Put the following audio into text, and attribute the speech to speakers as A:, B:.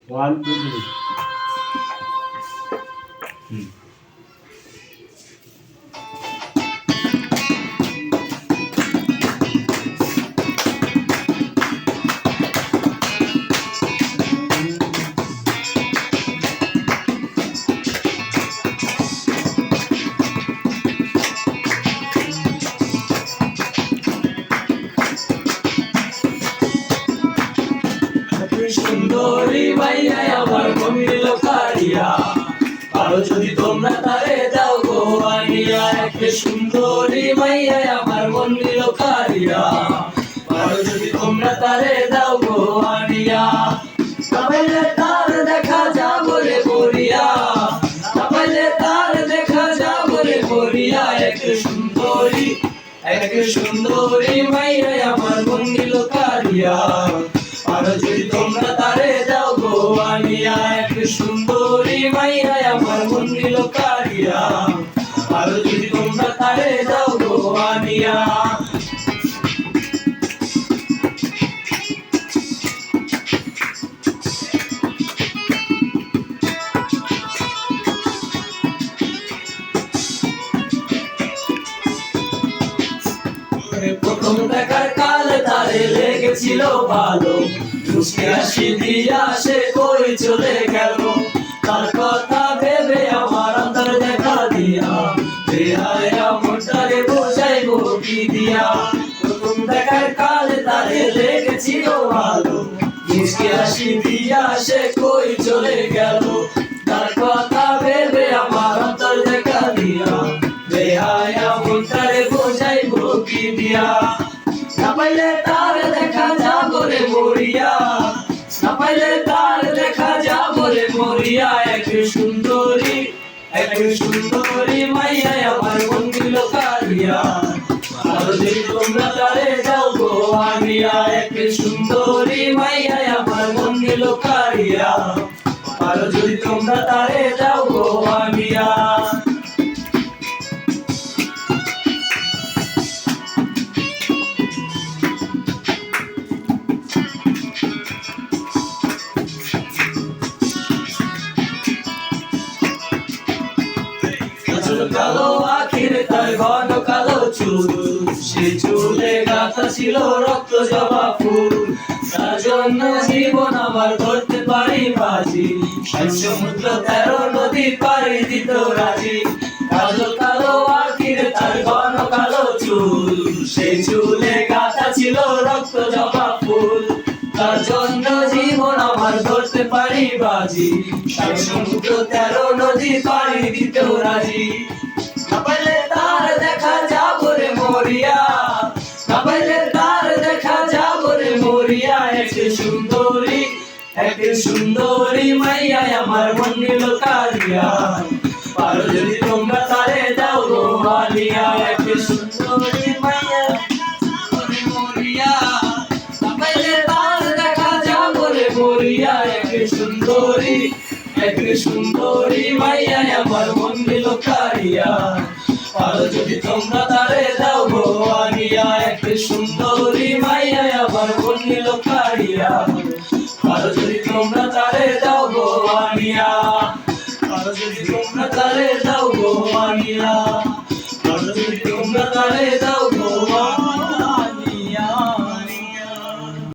A: One, two, three.
B: সুন্দরী মাইয়া আমার মন নিল কাড়িয়া, আরো যদি তোমরা তারে দাও গো আনিয়া। একটা সুন্দরী মাইয়া আমার মন নিল কাড়িয়া, আরো যদি তোমরা তারে দাও গো আনিয়া। তাহলে তার দেখা যাবো রে মরিয়া, তাহলে তার দেখা যাবো রে মরিয়া। একটা সুন্দরী মাইয়া আমার মন নিল কাড়িয়া, আরো যদি তোমরা তারে দাও গো আনিয়া। একটা সুন্দরী মাইয়া আমার মন নিল কাড়িয়া, আরো যদি তোমরা তারে দাও গো আনিয়া। প্রথম দেখার কালে তারে লেগেছিল ভালো, মুসকি হাসি দিয়া সে কই চলে গেল। তার কথা ভেবে আমার অন্তর দেখা দিয়া, বেহায়া মনটারে বোঝাইবো কি দিয়া। প্রথম দেখার কালে তারে লেগেছিল ভালো, মুসকি হাসি দিয়া সে কই চলে গেল। তার কথা ভেবে আমার অন্তর দেখা দিয়া, বেহায়া মনটারে বোঝাইবো কি দিয়া। না পাইলে তার দেখা যাবো রে মরিয়া, না পাইলে তার দেখা যাবো রে মরিয়া। এক সুন্দরী মাইয়া আমার মন নিল কাড়িয়া, আরো যদি তোমরা তারে দাও গো আনিয়া। এক সুন্দরী মাইয়া আমার মন নিল কাড়িয়া, আরো যদি তোমরা তারে দাও গো আনিয়া। কালো আখির তার ঘন কালো চুল, সে চুলে গাঁথা ছিল রক্ত জবা ফুল। তার জন্য জীবন আমার ধরতে পারি বাজি, সমুদ্র 13 নদী পাড়ি দিত রাজি। কালো কালো আখির তার ঘন কালো চুল, সে চুলে গাঁথা ছিল রক্ত জবা ফুল। তার জন্য জীবন আমার ধরতে পারি বাজি, সমুদ্র 13 নদী পাড়ি দিত রাজি। না পাইলে তার দেখা যাবো রে মরিয়া, না পাইলে তার দেখা যাবো রে মরিয়া। এক সুন্দরী মাইয়া আমার মন নিল কাড়িয়া, আরো যদি তোমরা তারে দাও গো আনিয়া। এক সুন্দরী মাইয়া মরিয়া, না পাইলে তার দেখা যাবো রে মরিয়া। এক সুন্দরী মাইয়া আমার মন নিল কাড়িয়া, আরো যদি তোমরা তারে দাও গো আনিয়া। এক সুন্দরী মাইয়া আমার মন নিল কাড়িয়া, আরো যদি তোমরা তারে দাও গো আনিয়া। আরো যদি তোমরা তারে দাও গো আনিয়া।